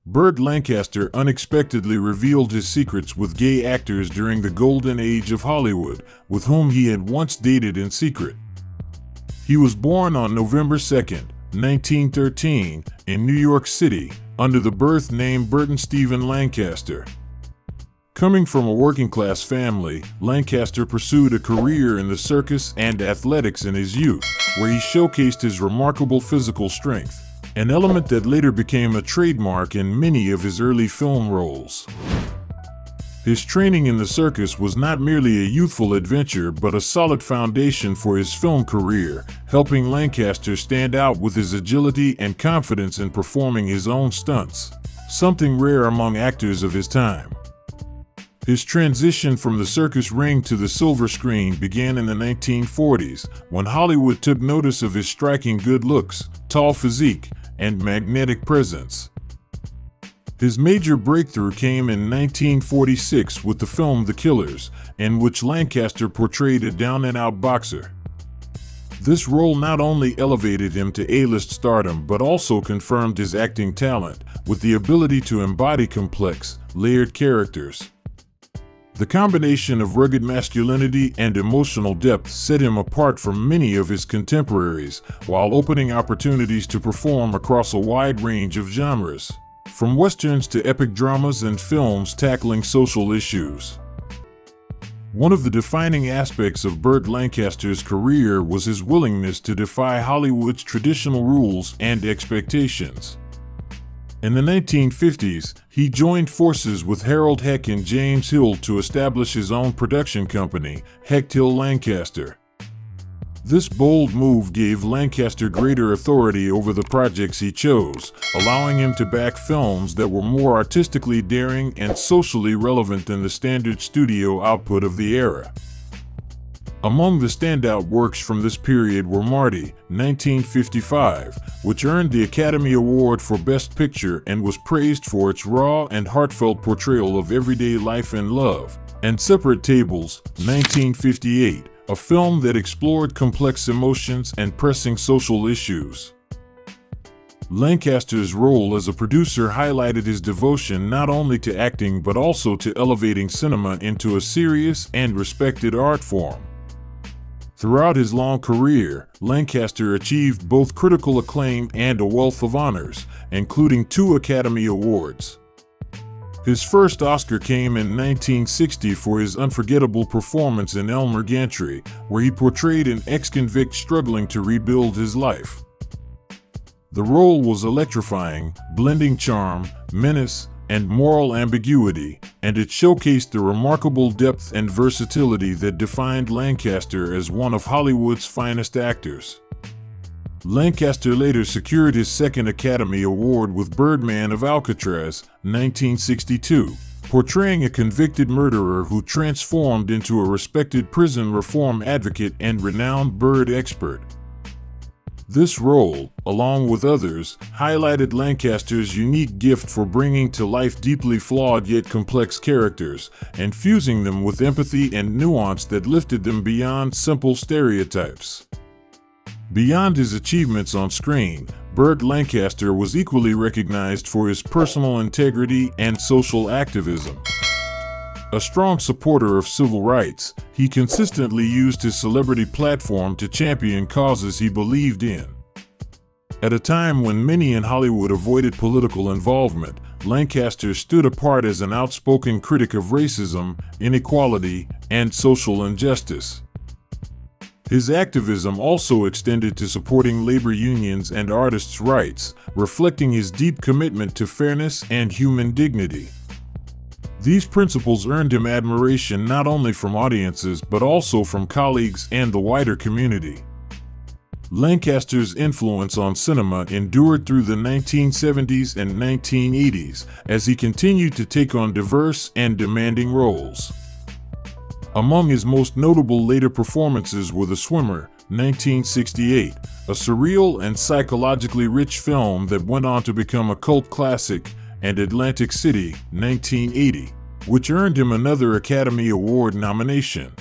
Burt Lancaster unexpectedly revealed his secrets with gay actors during the golden age of Hollywood, with whom he had once dated in secret. He was born on November 2, 1913, in New York City, under the birth name Burton Stephen Lancaster. Coming from a working-class family, Lancaster pursued a career in the circus and athletics in his youth, where he showcased his remarkable physical strength, an element that later became a trademark in many of his early film roles. His training in the circus was not merely a youthful adventure but a solid foundation for his film career, helping Lancaster stand out with his agility and confidence in performing his own stunts, something rare among actors of his time. His transition from the circus ring to the silver screen began in the 1940s, when Hollywood took notice of his striking good looks, tall physique, and magnetic presence. His major breakthrough came in 1946 with the film The Killers, in which Lancaster portrayed a down-and-out boxer. This role not only elevated him to A-list stardom but also confirmed his acting talent, with the ability to embody complex, layered characters. The combination of rugged masculinity and emotional depth set him apart from many of his contemporaries, while opening opportunities to perform across a wide range of genres, from westerns to epic dramas and films tackling social issues. One of the defining aspects of Burt Lancaster's career was his willingness to defy Hollywood's traditional rules and expectations. In the 1950s, he joined forces with Harold Heck and James Hill to establish his own production company, Hecht-Hill Lancaster. This bold move gave Lancaster greater authority over the projects he chose, allowing him to back films that were more artistically daring and socially relevant than the standard studio output of the era. Among the standout works from this period were Marty, 1955, which earned the Academy Award for Best Picture and was praised for its raw and heartfelt portrayal of everyday life and love, and Separate Tables, 1958, a film that explored complex emotions and pressing social issues. Lancaster's role as a producer highlighted his devotion not only to acting but also to elevating cinema into a serious and respected art form. Throughout his long career, Lancaster achieved both critical acclaim and a wealth of honors, including 2 Academy Awards. His first Oscar came in 1960 for his unforgettable performance in Elmer Gantry, where he portrayed an ex-convict struggling to rebuild his life. The role was electrifying, blending charm, menace, and moral ambiguity, and it showcased the remarkable depth and versatility that defined Lancaster as one of Hollywood's finest actors. Lancaster later secured his second Academy Award with Birdman of Alcatraz, 1962, portraying a convicted murderer who transformed into a respected prison reform advocate and renowned bird expert. This role, along with others, highlighted Lancaster's unique gift for bringing to life deeply flawed yet complex characters, and fusing them with empathy and nuance that lifted them beyond simple stereotypes. Beyond his achievements on screen, Burt Lancaster was equally recognized for his personal integrity and social activism. A strong supporter of civil rights, he consistently used his celebrity platform to champion causes he believed in. At a time when many in Hollywood avoided political involvement, Lancaster stood apart as an outspoken critic of racism, inequality, and social injustice. His activism also extended to supporting labor unions and artists' rights, reflecting his deep commitment to fairness and human dignity. These principles earned him admiration not only from audiences but also from colleagues and the wider community. Lancaster's influence on cinema endured through the 1970s and 1980s as he continued to take on diverse and demanding roles. Among his most notable later performances were The Swimmer, 1968, a surreal and psychologically rich film that went on to become a cult classic, and Atlantic City, 1980, which earned him another Academy Award nomination.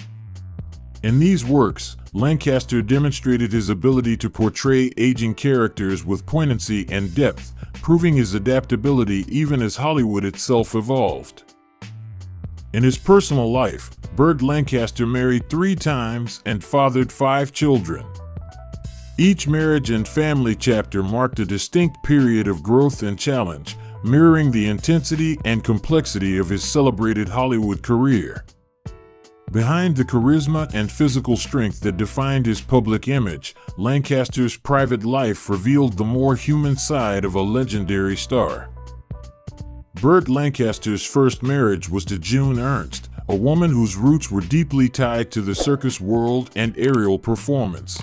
In these works, Lancaster demonstrated his ability to portray aging characters with poignancy and depth, proving his adaptability even as Hollywood itself evolved. In his personal life, Burt Lancaster married 3 times and fathered 5 children. Each marriage and family chapter marked a distinct period of growth and challenge, mirroring the intensity and complexity of his celebrated Hollywood career. Behind the charisma and physical strength that defined his public image, Lancaster's private life revealed the more human side of a legendary star. Burt Lancaster's first marriage was to June Ernst, a woman whose roots were deeply tied to the circus world and aerial performance.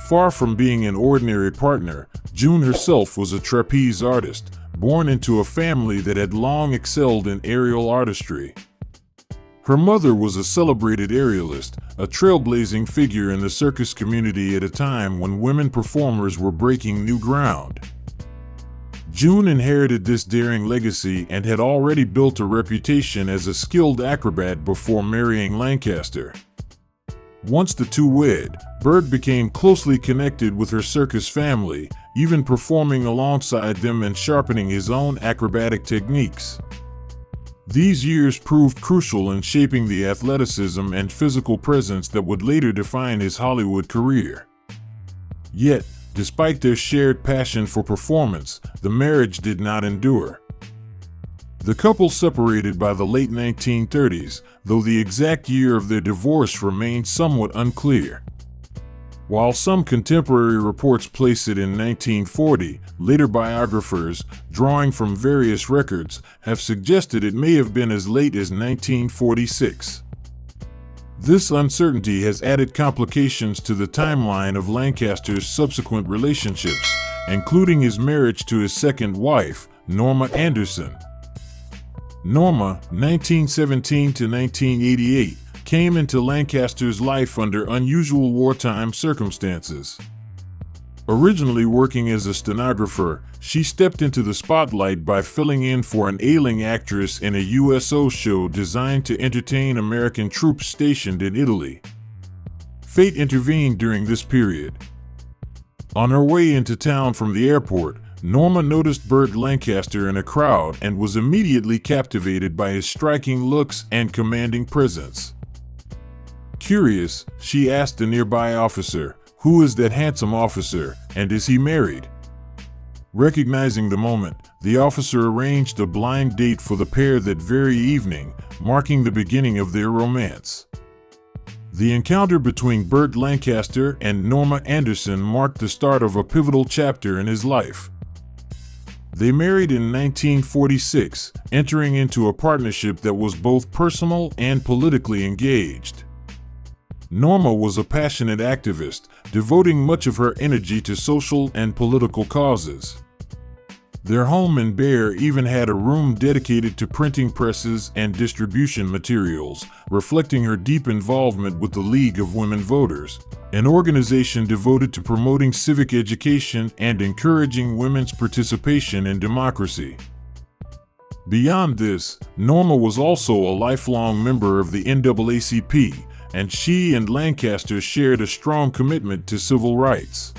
Far from being an ordinary partner, June herself was a trapeze artist, born into a family that had long excelled in aerial artistry. Her mother was a celebrated aerialist, a trailblazing figure in the circus community at a time when women performers were breaking new ground. June inherited this daring legacy and had already built a reputation as a skilled acrobat before marrying Lancaster. Once the two wed, Burt became closely connected with her circus family, even performing alongside them and sharpening his own acrobatic techniques. These years proved crucial in shaping the athleticism and physical presence that would later define his Hollywood career. Yet, despite their shared passion for performance, the marriage did not endure. The couple separated by the late 1930s, though the exact year of their divorce remains somewhat unclear. While some contemporary reports place it in 1940, later biographers, drawing from various records, have suggested it may have been as late as 1946. This uncertainty has added complications to the timeline of Lancaster's subsequent relationships, including his marriage to his second wife, Norma Anderson. Norma, 1917 to 1988, came into Lancaster's life under unusual wartime circumstances. Originally working as a stenographer, she stepped into the spotlight by filling in for an ailing actress in a USO show designed to entertain American troops stationed in Italy. Fate intervened during this period. On her way into town from the airport, Norma noticed Burt Lancaster in a crowd and was immediately captivated by his striking looks and commanding presence. Curious, she asked a nearby officer, "Who is that handsome officer, and is he married?" Recognizing the moment, the officer arranged a blind date for the pair that very evening, marking the beginning of their romance. The encounter between Burt Lancaster and Norma Anderson marked the start of a pivotal chapter in his life. They married in 1946, entering into a partnership that was both personal and politically engaged. Norma was a passionate activist, devoting much of her energy to social and political causes. Their home in Bear even had a room dedicated to printing presses and distribution materials, reflecting her deep involvement with the League of Women Voters, an organization devoted to promoting civic education and encouraging women's participation in democracy. Beyond this, Norma was also a lifelong member of the NAACP, and she and Lancaster shared a strong commitment to civil rights.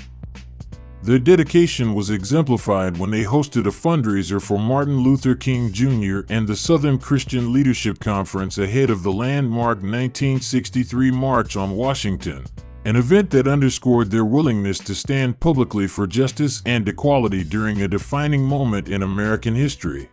Their dedication was exemplified when they hosted a fundraiser for Martin Luther King Jr. and the Southern Christian Leadership Conference ahead of the landmark 1963 March on Washington, an event that underscored their willingness to stand publicly for justice and equality during a defining moment in American history.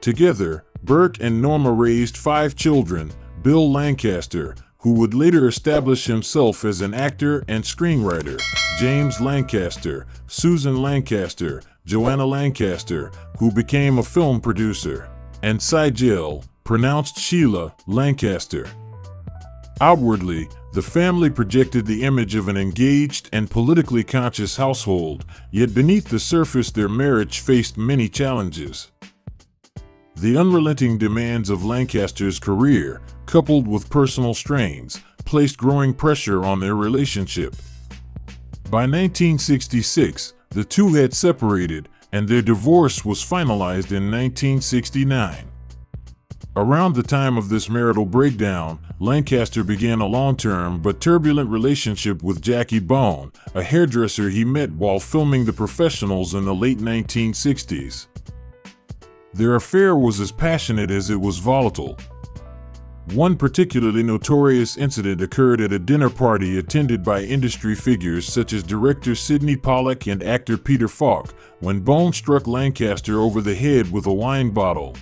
Together, Burt and Norma raised 5 children: Bill Lancaster, who would later establish himself as an actor and screenwriter, James Lancaster, Susan Lancaster, Joanna Lancaster, who became a film producer, and Sigel, pronounced Sheila, Lancaster. Outwardly, the family projected the image of an engaged and politically conscious household, yet beneath the surface their marriage faced many challenges. The unrelenting demands of Lancaster's career, coupled with personal strains, placed growing pressure on their relationship. By 1966, the two had separated, and their divorce was finalized in 1969. Around the time of this marital breakdown, Lancaster began a long-term but turbulent relationship with Jackie Bone, a hairdresser he met while filming The Professionals in the late 1960s. Their affair was as passionate as it was volatile. One particularly notorious incident occurred at a dinner party attended by industry figures such as director Sidney Pollack and actor Peter Falk, when Bone struck Lancaster over the head with a wine bottle.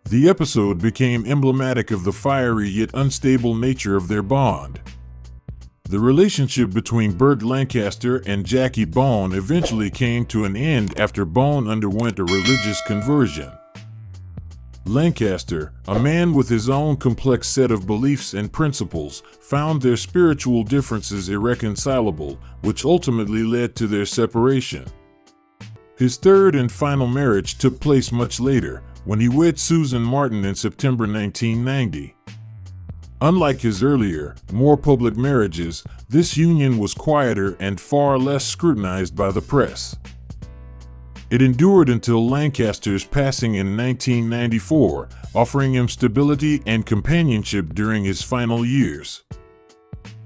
The episode became emblematic of the fiery yet unstable nature of their bond. The relationship between Burt Lancaster and Jackie Bone eventually came to an end after Bone underwent a religious conversion. Lancaster, a man with his own complex set of beliefs and principles, found their spiritual differences irreconcilable, which ultimately led to their separation. His third and final marriage took place much later, when he wed Susan Martin in September 1990. Unlike his earlier, more public marriages, this union was quieter and far less scrutinized by the press. It endured until Lancaster's passing in 1994, offering him stability and companionship during his final years.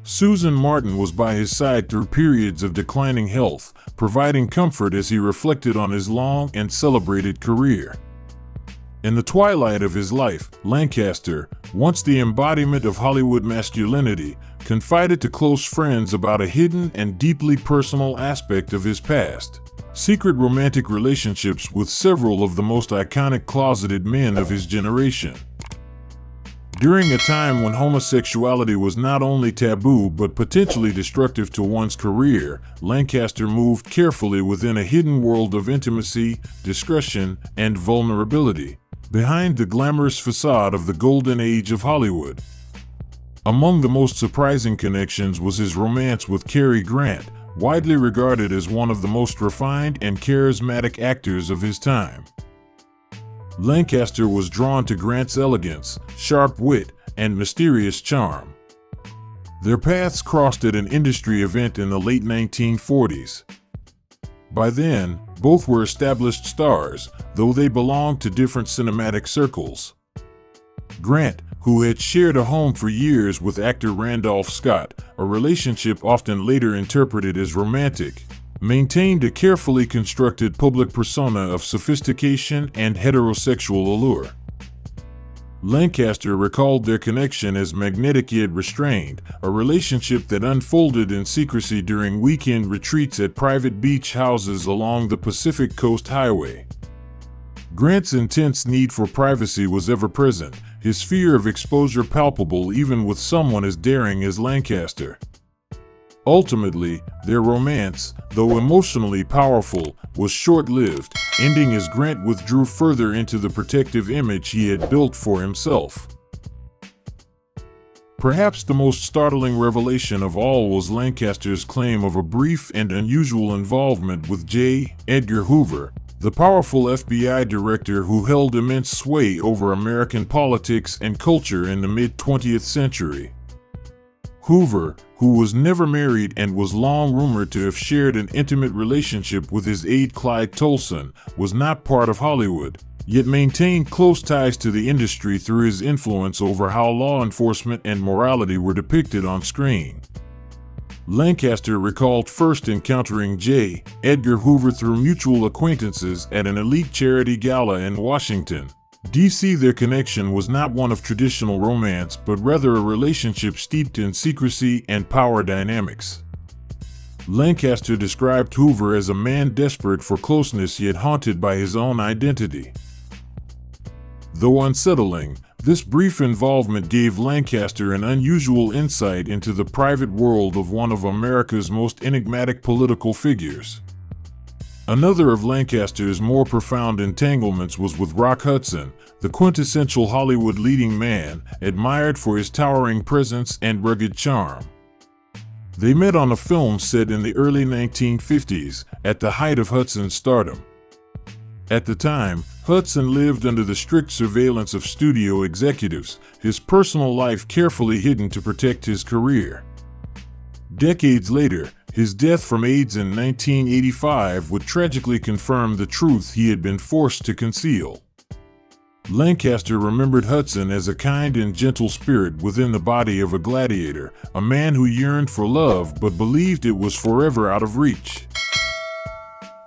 Susan Martin was by his side through periods of declining health, providing comfort as he reflected on his long and celebrated career. In the twilight of his life, Lancaster, once the embodiment of Hollywood masculinity, confided to close friends about a hidden and deeply personal aspect of his past: secret romantic relationships with several of the most iconic closeted men of his generation. During a time when homosexuality was not only taboo but potentially destructive to one's career, Lancaster moved carefully within a hidden world of intimacy, discretion, and vulnerability, behind the glamorous facade of the golden age of Hollywood. Among the most surprising connections was his romance with Cary Grant, widely regarded as one of the most refined and charismatic actors of his time. Lancaster was drawn to Grant's elegance, sharp wit, and mysterious charm. Their paths crossed at an industry event in the late 1940s. By then, both were established stars, though they belonged to different cinematic circles. Grant, who had shared a home for years with actor Randolph Scott, a relationship often later interpreted as romantic, maintained a carefully constructed public persona of sophistication and heterosexual allure. Lancaster recalled their connection as magnetic yet restrained, a relationship that unfolded in secrecy during weekend retreats at private beach houses along the Pacific Coast Highway. Grant's intense need for privacy was ever present, his fear of exposure palpable even with someone as daring as Lancaster. Ultimately, their romance, though emotionally powerful, was short-lived, ending as Grant withdrew further into the protective image he had built for himself. Perhaps the most startling revelation of all was Lancaster's claim of a brief and unusual involvement with J. Edgar Hoover, the powerful FBI director who held immense sway over American politics and culture in the mid-20th century. Hoover, who was never married and was long rumored to have shared an intimate relationship with his aide Clyde Tolson, was not part of Hollywood, yet maintained close ties to the industry through his influence over how law enforcement and morality were depicted on screen. Lancaster recalled first encountering J. Edgar Hoover through mutual acquaintances at an elite charity gala in Washington, D.C. Their connection was not one of traditional romance but rather a relationship steeped in secrecy and power dynamics. Lancaster described Hoover as a man desperate for closeness yet haunted by his own identity. Though unsettling, this brief involvement gave Lancaster an unusual insight into the private world of one of America's most enigmatic political figures. Another of Lancaster's more profound entanglements was with Rock Hudson, the quintessential Hollywood leading man, admired for his towering presence and rugged charm. They met on a film set in the early 1950s, at the height of Hudson's stardom. At the time, Hudson lived under the strict surveillance of studio executives, his personal life carefully hidden to protect his career. Decades later, his death from AIDS in 1985 would tragically confirm the truth he had been forced to conceal. Lancaster remembered Hudson as a kind and gentle spirit within the body of a gladiator, a man who yearned for love but believed it was forever out of reach.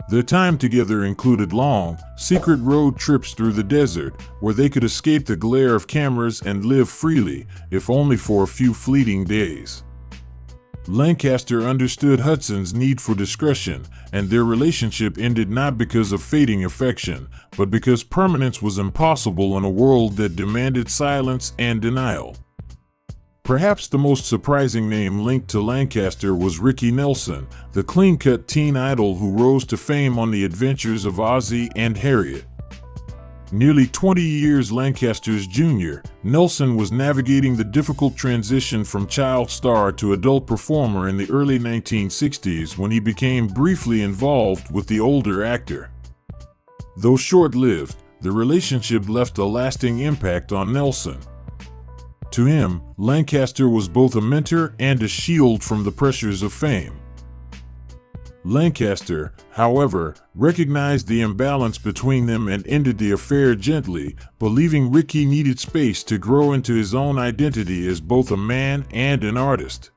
Their time together included long, secret road trips through the desert, where they could escape the glare of cameras and live freely, if only for a few fleeting days. Lancaster understood Hudson's need for discretion, and their relationship ended not because of fading affection, but because permanence was impossible in a world that demanded silence and denial. Perhaps the most surprising name linked to Lancaster was Ricky Nelson, the clean-cut teen idol who rose to fame on the adventures of Ozzie and Harriet. Nearly 20 years Lancaster's junior, Nelson was navigating the difficult transition from child star to adult performer in the early 1960s when he became briefly involved with the older actor. Though short-lived, the relationship left a lasting impact on Nelson. To him, Lancaster was both a mentor and a shield from the pressures of fame. Lancaster, however, recognized the imbalance between them and ended the affair gently, believing Ricky needed space to grow into his own identity as both a man and an artist.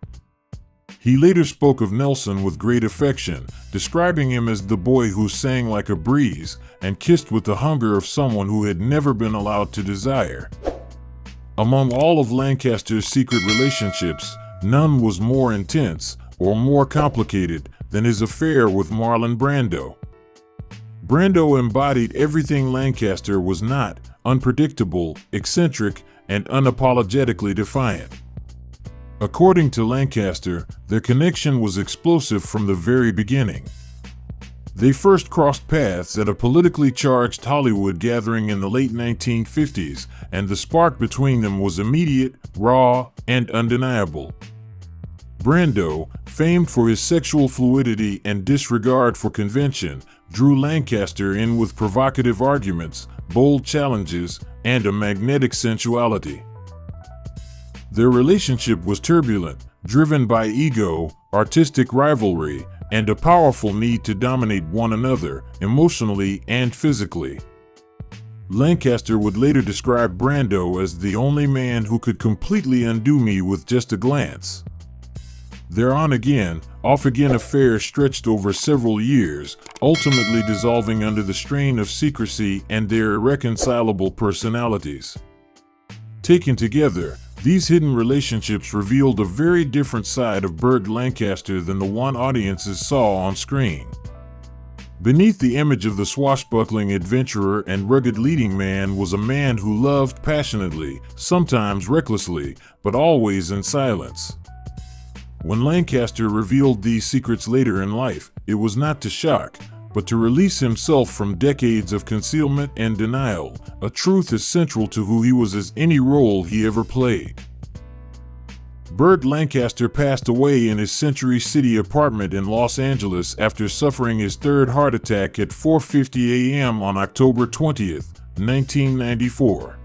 He later spoke of Nelson with great affection, describing him as the boy who sang like a breeze and kissed with the hunger of someone who had never been allowed to desire. Among all of Lancaster's secret relationships, none was more intense or more complicated than his affair with Marlon Brando. Brando embodied everything Lancaster was not: unpredictable, eccentric, and unapologetically defiant. According to Lancaster, their connection was explosive from the very beginning. They first crossed paths at a politically charged Hollywood gathering in the late 1950s, and the spark between them was immediate, raw, and undeniable. Brando, famed for his sexual fluidity and disregard for convention, drew Lancaster in with provocative arguments, bold challenges, and a magnetic sensuality. Their relationship was turbulent, driven by ego, artistic rivalry, and a powerful need to dominate one another, emotionally and physically. Lancaster would later describe Brando as the only man who could completely undo me with just a glance. Their on-again, off-again affair stretched over several years, ultimately dissolving under the strain of secrecy and their irreconcilable personalities. Taken together, these hidden relationships revealed a very different side of Burt Lancaster than the one audiences saw on screen. Beneath the image of the swashbuckling adventurer and rugged leading man was a man who loved passionately, sometimes recklessly, but always in silence. When Lancaster revealed these secrets later in life, it was not to shock, but to release himself from decades of concealment and denial, a truth as central to who he was as any role he ever played. Burt Lancaster passed away in his Century City apartment in Los Angeles after suffering his third heart attack at 4:50 a.m. on October 20th, 1994.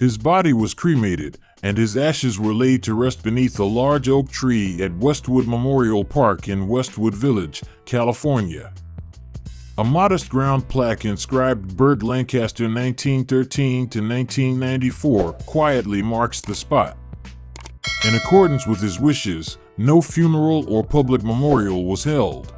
His body was cremated, and his ashes were laid to rest beneath a large oak tree at Westwood Memorial Park in Westwood Village, California. A modest ground plaque inscribed Burt Lancaster 1913 to 1994 quietly marks the spot. In accordance with his wishes, no funeral or public memorial was held.